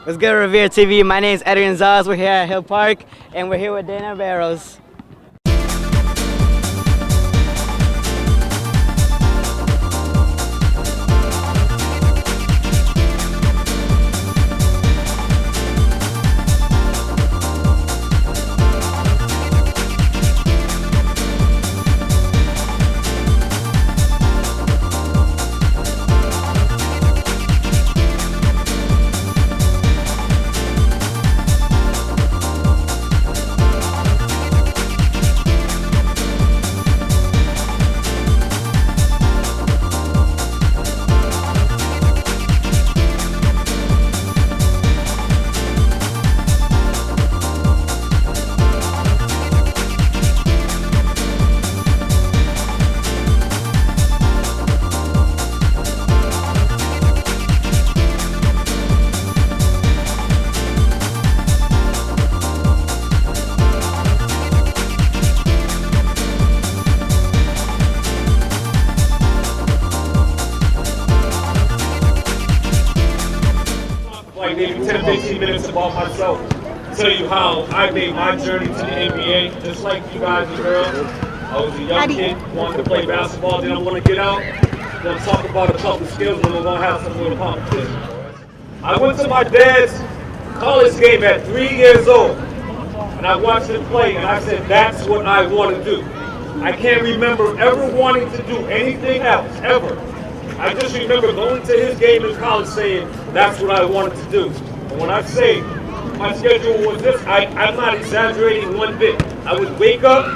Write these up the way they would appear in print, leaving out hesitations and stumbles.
What's good, Revere TV? My name is Adrian Zaz. We're here at Hill Park, and we're here with Dana Barros. Like maybe 10, 15 minutes about myself. Tell you how I made my journey to the NBA, just like you guys and girls. I was a young kid, wanted to play basketball, then I'm gonna get out, gonna talk about a couple skills, and we're gonna have some little competition. I went to my dad's college game at 3 years old, and I watched him play, and I said, that's what I want to do. I can't remember ever wanting to do anything else, ever. I just remember going to his game in college saying, that's what I wanted to do. And when I say my schedule was this, I'm not exaggerating one bit. I would wake up,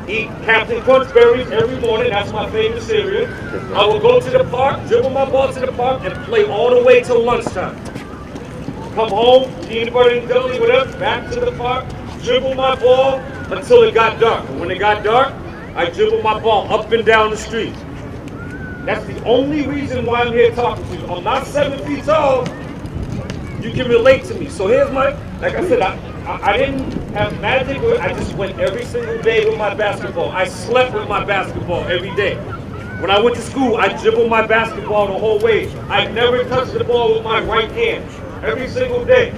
eat Captain Crunch berries every morning, that's my favorite cereal. I would go to the park, dribble my ball to the park, and play all the way till lunchtime. Come home, peanut butter and jelly, whatever, back to the park, dribble my ball until it got dark. And when it got dark, I dribble my ball up and down the street. That's the only reason why I'm here talking to you. I'm not 7 feet tall. You can relate to me. So here's my, like I said, I didn't have magic. I just went every single day with my basketball. I slept with my basketball every day. When I went to school, I dribbled my basketball the whole way. I never touched the ball with my right hand. Every single day.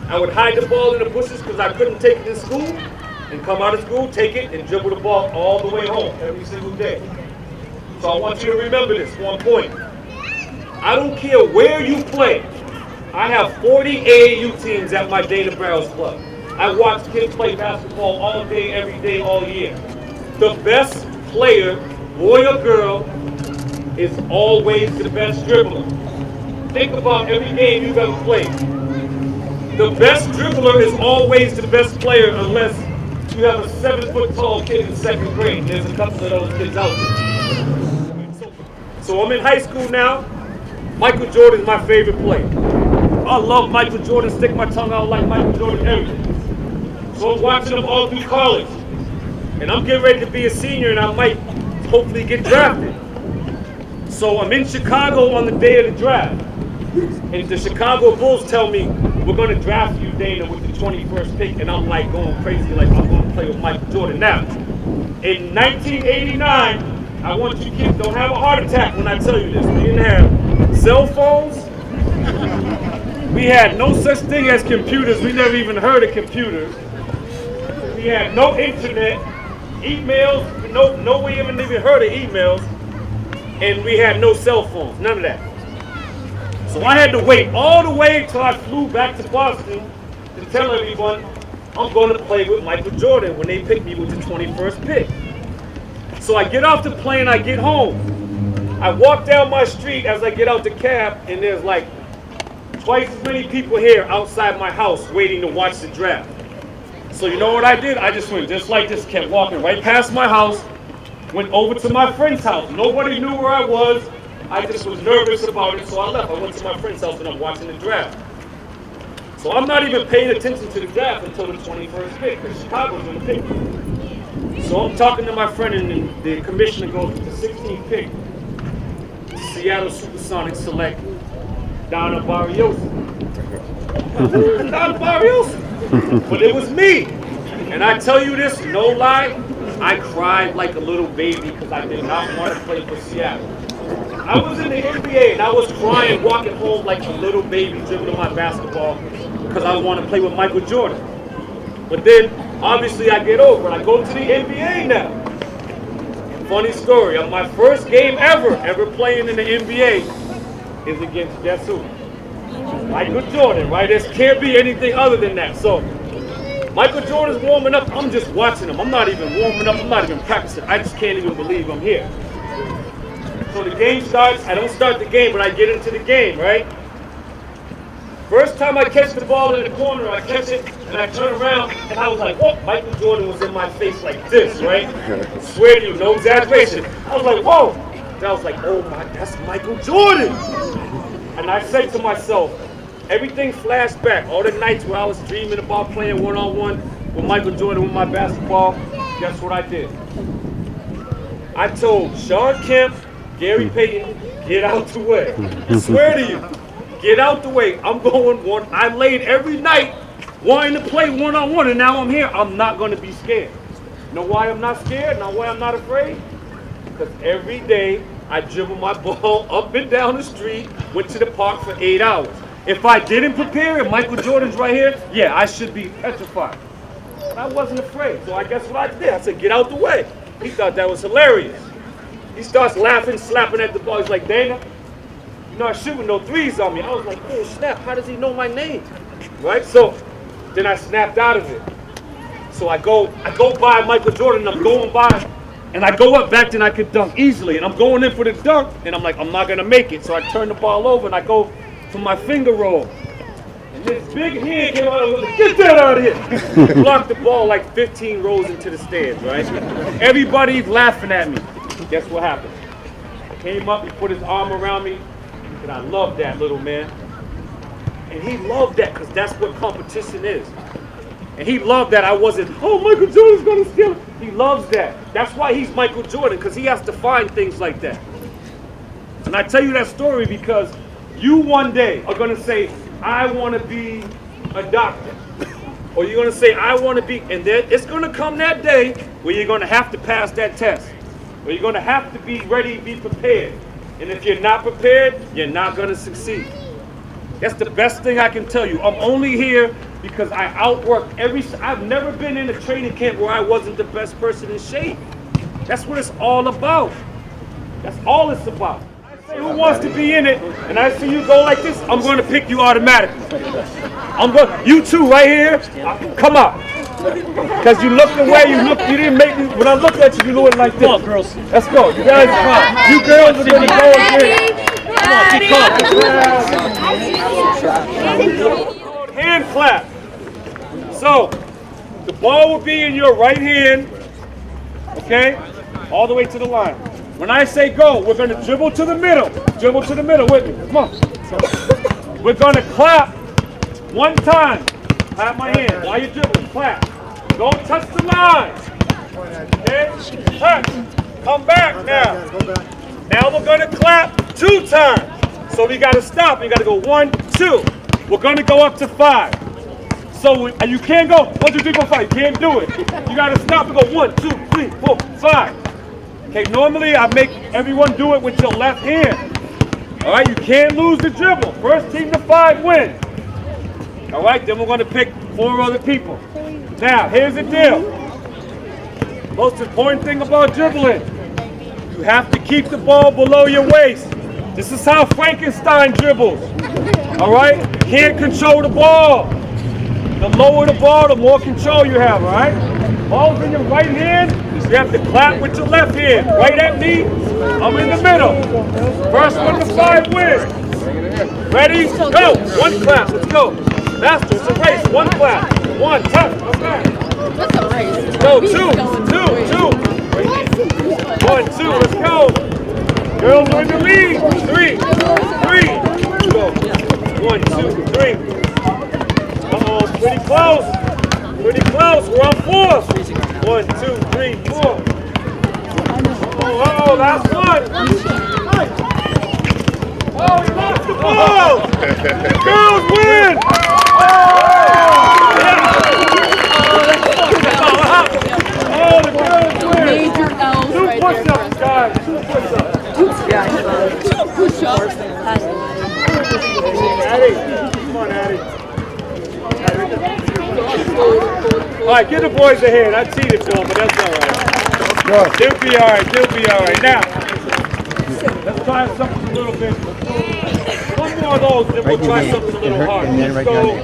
I would hide the ball in the bushes because I couldn't take it in school, and come out of school, take it, and dribble the ball all the way home every single day. So I want you to remember this one point. I don't care where you play. I have 40 AAU teams at my Dana Barros Club. I watch kids play basketball all day, every day, all year. The best player, boy or girl, is always the best dribbler. Think about every game you've ever played. The best dribbler is always the best player unless you have a 7 foot tall kid in second grade. There's a couple of those kids out there. So I'm in high school now. Michael Jordan is my favorite player. I love Michael Jordan, stick my tongue out like Michael Jordan, everything. So I'm watching him all through college. And I'm getting ready to be a senior and I might hopefully get drafted. So I'm in Chicago on the day of the draft. And the Chicago Bulls tell me, we're going to draft you, Dana, with the 21st pick. And I'm like going crazy, like I'm going to play with Michael Jordan. Now, in 1989, I want you kids, don't have a heart attack when I tell you this. We didn't have cell phones. We had no such thing as computers. We never even heard of computers. We had no internet, emails, no we even heard of emails. And we had no cell phones, none of that. So I had to wait all the way until I flew back to Boston to tell everyone I'm going to play with Michael Jordan when they picked me with the 21st pick. So I get off the plane, I get home. I walk down my street as I get out the cab, and there's like twice as many people here outside my house waiting to watch the draft. So you know what I did? I just went just like this, kept walking right past my house, went over to my friend's house. Nobody knew where I was. I just was nervous about it, so I left. I went to my friend's house and I'm watching the draft. So I'm not even paying attention to the draft until the 21st pick, because Chicago's going to pick me. So I'm talking to my friend, and the commissioner goes with the 16th pick. Seattle Supersonics select Donna Barrios. Donna Barrios? But it was me. And I tell you this, no lie, I cried like a little baby because I did not want to play for Seattle. I was in the NBA and I was crying walking home like a little baby dribbling my basketball because I want to play with Michael Jordan. But then, obviously, I get over it. I go to the NBA now. Funny story, on my first game ever playing in the NBA is against guess who? Michael Jordan, right? There can't be anything other than that. So, Michael Jordan's warming up. I'm just watching him. I'm not even warming up. I'm not even practicing. I just can't even believe I'm here. So the game starts. I don't start the game, but I get into the game, right? First time I catch the ball in the corner, I catch it, and I turn around, and I was like, whoa, Michael Jordan was in my face like this, right? I swear to you, no exaggeration. I was like, whoa. And I was like, oh my, that's Michael Jordan. And I say to myself, everything flashed back. All the nights where I was dreaming about playing one-on-one with Michael Jordan with my basketball, guess what I did? I told Sean Kemp, Gary Payton, get out the way. I swear to you, get out the way. I'm going one. I laid every night wanting to play one-on-one, and now I'm here. I'm not going to be scared. You know why I'm not scared? Know why I'm not afraid? Because every day I dribble my ball up and down the street, went to the park for 8 hours. If I didn't prepare and Michael Jordan's right here, yeah, I should be petrified. But I wasn't afraid, so I guess what I did? I said, get out the way. He thought that was hilarious. He starts laughing, slapping at the ball. He's like, Dana, you're not shooting no threes on me. I was like, oh snap, how does he know my name? Right? So then I snapped out of it. So I go by Michael Jordan, and I'm going by, and I go up back, then I could dunk easily. And I'm going in for the dunk, and I'm like, I'm not gonna make it. So I turn the ball over and I go for my finger roll. And this big hand came out, I was like, get that out of here. Blocked the ball like 15 rows into the stands, right? Everybody's laughing at me. Guess what happened? Came up, he put his arm around me, and I love that little man. And he loved that because that's what competition is. And he loved that I wasn't, oh, Michael Jordan's going to steal it. He loves that. That's why he's Michael Jordan, because he has to find things like that. And I tell you that story because you one day are going to say, I want to be a doctor. Or you're going to say, I want to be, and then it's going to come that day where you're going to have to pass that test. Or you're going to have to be ready, be prepared. And if you're not prepared, you're not going to succeed. That's the best thing I can tell you. I'm only here because I outwork I've never been in a training camp where I wasn't the best person in shape. That's what it's all about. That's all it's about. I say who wants to be in it, and I see you go like this, I'm going to pick you automatically. You two right here, come out. Because you look the way you look, you didn't make me, when I look at you, you look like this. Come on, girls. Let's go. You guys come. You girls are going to go again. Come on, keep calm. Hand clap. So, the ball will be in your right hand, okay? All the way to the line. When I say go, we're going to dribble to the middle. Dribble to the middle with me. Come on. We're going to clap one time. Clap my hand. While you're dribbling, clap. Don't touch the line. Okay? Touch. Come back now. Now we're going to clap 2 times. So we got to stop. You got to go 1, 2. We're going to go up to 5. So you can't go 1, 2, 3, 4, 5. You can't do it. You got to stop and go 1, 2, 3, 4, 5. Okay, normally I make everyone do it with your left hand. All right, you can't lose the dribble. First team to 5 win. All right, then we're going to pick 4 other people. Now, here's the deal. Most important thing about dribbling, you have to keep the ball below your waist. This is how Frankenstein dribbles. All right? You can't control the ball. The lower the ball, the more control you have, all right? Ball's in your right hand, you have to clap with your left hand. Right at me, I'm in the middle. First 1 to 5 wins. Ready? Go. 1 clap, let's go. Faster, it's a race. 1 clap. 1, touch, come back. What's a race? Go, 2, 2, 1, 2, let's go. Girls are in the lead. 3, 3. Go. 1, 2, 3. Uh-oh, pretty close. Pretty close. We're on 4. 1, 2, 3, 4. Oh, last one. Oh, he lost the ball. The girls win. Oh, the girls win. Major L's 2 right there. push-ups, guys. 2 push-ups. Yeah, All right, give the boys a hand. I cheated for them, but that's all right. They'll be all right. They'll be all right. Now, let's try something a little bit. One more of those, then we'll try something a little harder. Let's go.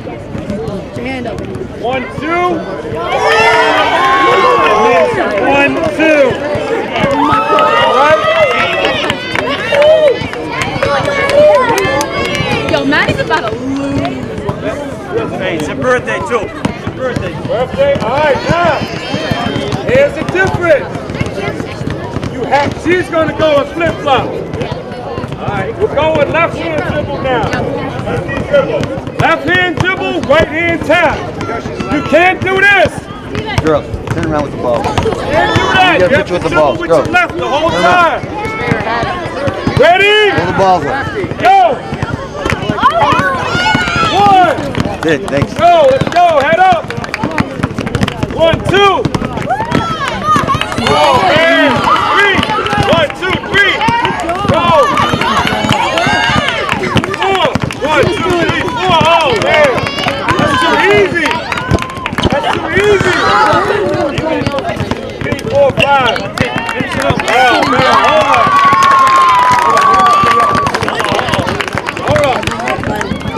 1, 2. 1, 2. All right. Yo, Maddie's about to lose. Hey, it's a birthday too. It's a birthday. Birthday? All right, now. Here's the difference. She's going to go and flip-flop. All right, we're going left hand dribble now. Left hand dribble, right hand tap. You can't do this. Girls, turn around with the ball. Can't do that. You You gotta have pitch with to the dribble ball. with Go. your left the whole Turn time. Ready? Pull the balls up. Go. 1. Good, thanks. Go, let's go, head up. 1, 2. Oh, man. 3. 1, 2, 3. Go. 4. 1, 2, 3, 4. Oh, man. That's too easy. That's too easy. 3, 4, 5. Oh, man. Hold on.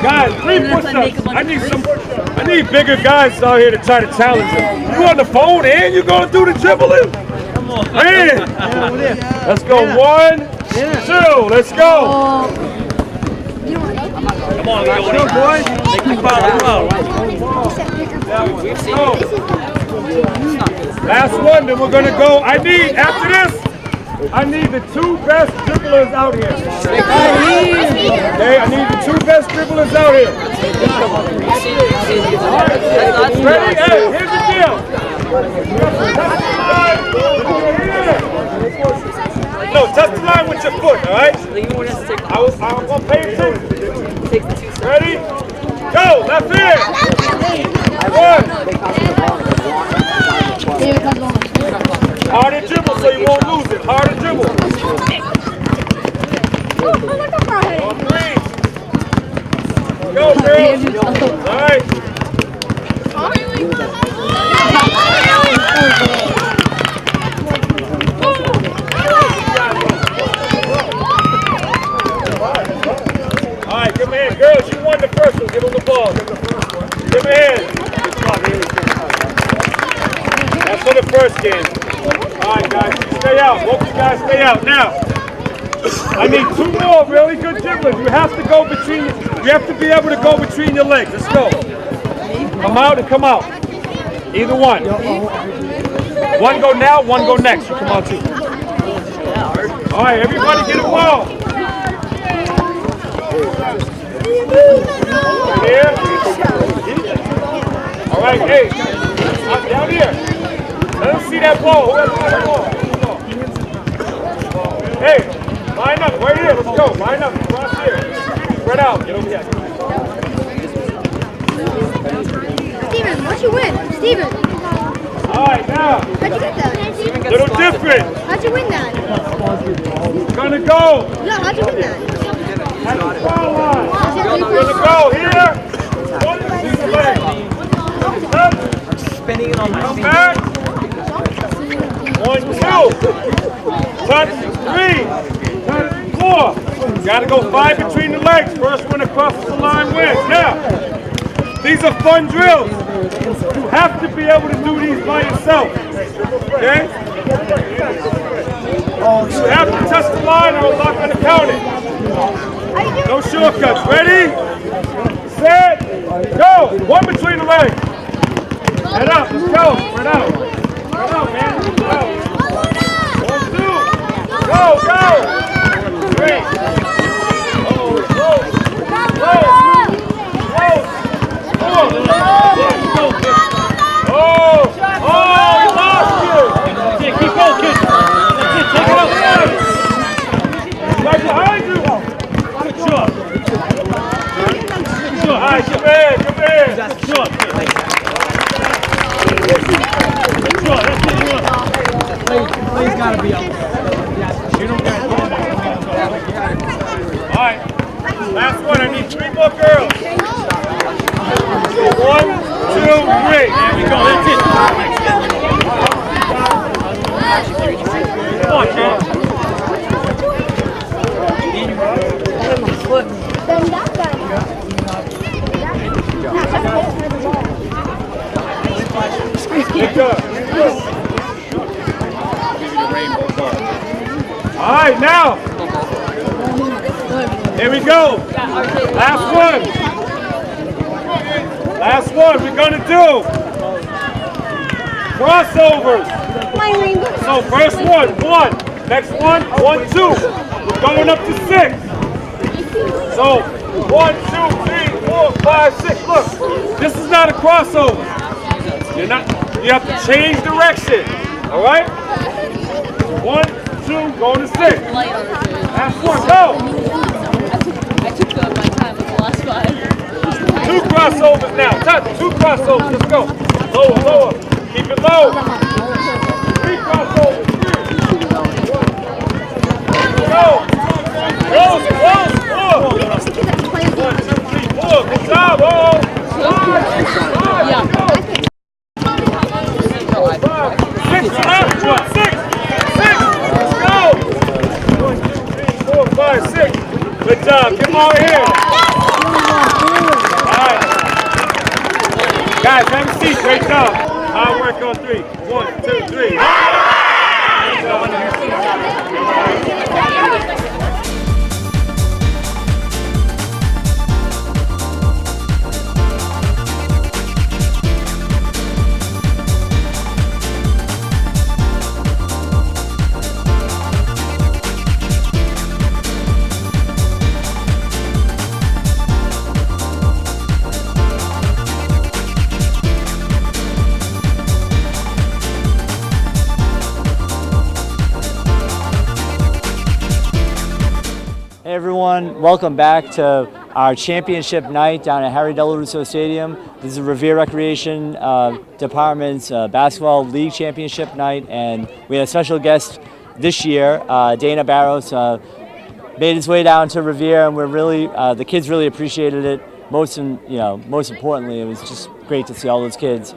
Guys, 3 push-ups. I need bigger guys out here to try to challenge them. You on the phone and you gonna do the dribbling? Man! Let's go 1, 2. Let's go. Come on, boys. Make me follow. Let's go. Last one, then we're gonna go. After this, I need the 2 best dribblers out here. Okay, I need the 2 best dribblers out here. Ready? Hey, here's the deal. No, touch the line with your foot, all right? I'm going to pay attention. Ready? Go, left hand. 1. Harder dribble so you won't lose it. Harder dribble. On 3. Go, girls. All right. All right, give me a hand. Girls, you won the first one. Give them the ball. Give me a hand. That's for the first game. All right, guys, stay out. Both of you guys stay out. Now, I need 2 more really good dribblers. You have to go between. You have to be able to go between your legs. Let's go. Come out and come out. Either one. One go now, one go next. You come out too. All right, everybody get a ball. Right here. All right, hey, down here. Let them see that ball. Who has that ball? Hey, line up right here. Let's go. Line up. Cross here. Spread out. Get over here. Steven, why'd you win? Steven. All right, now. How'd you get that? Little different. How'd you win that? Gonna go. No, how'd you win that? At the foul line. Gonna go here. 1, 2, leg. Up. Spinning it on my Come feet. back. 1, 2. Touch 3. Touch 4. Gotta go 5 between the legs. First one across the line wins. Now, these are fun drills. You have to be able to do these by yourself. Okay? You have to touch the line or I'm not gonna count it. No shortcuts. Ready? Set. Go. 1 between the legs. Head up. Let's go. Spread out. Spread out, man. Spread out. 1, 2. Go. Go. 3. Close. Close. Close. Close. 4. Oh. Oh, he lost you. Keep going, kid. Take it up. Right behind you. Good job. All right, come in. Come in. Good job. Play's gotta be up. You don't get it. All right. Last one. I need 3 more girls. 1, 2, 3. right, now. Here we go. Last one. Last one. We're going to do crossovers. So first one. Next one, 1, 2. We're going up to 6. So 1, 2, 3, 4, 5, 6. Look, this is not a crossover. You have to change direction. All right? 1, 2, going to 6. Last one, go. I took my time with the last 5. 2 crossovers now. Touch. 2 crossovers. Let's go. Lower. Keep it low. 3 crossovers. Go. Close. 4. 1, 2, 3, 4. Good job, all. 5. Go. 6 left. 6. Let's go. 1, 2, 3, 4, 5, 6. Good job. Get them over here. All right. Guys, have a seat. Great job. Hard work on 3. 1, 2, 3. Hey everyone, welcome back to our championship night down at Harry Del Russo Stadium. This is Revere Recreation Department's basketball league championship night, and we had a special guest this year. Dana Barros made his way down to Revere, and we're really the kids really appreciated it. Most importantly, it was just great to see all those kids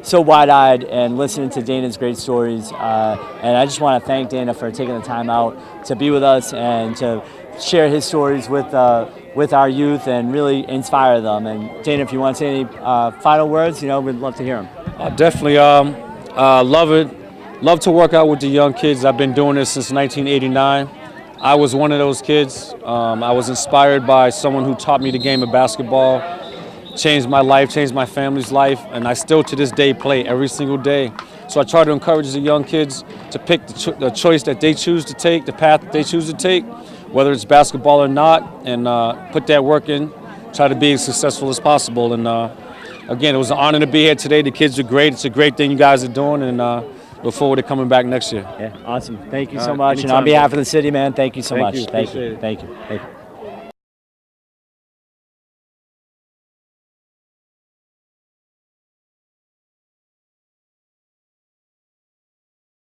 so wide-eyed and listening to Dana's great stories. And I just want to thank Dana for taking the time out to be with us and to share his stories with our youth and really inspire them. And Dana, if you want to say any final words, we'd love to hear them. Definitely love it. Love to work out with the young kids. I've been doing this since 1989. I was one of those kids. I was inspired by someone who taught me the game of basketball, changed my life, changed my family's life, and I still to this day play every single day. So I try to encourage the young kids to pick the choice that they choose to take, the path that they choose to take, whether it's basketball or not, and put that work in, try to be as successful as possible. And again, it was an honor to be here today. The kids are great. It's a great thing you guys are doing, and look forward to coming back next year. Yeah, awesome. Thank you so much. And on behalf of the city, man, thank you so much. Thank you. Thank you.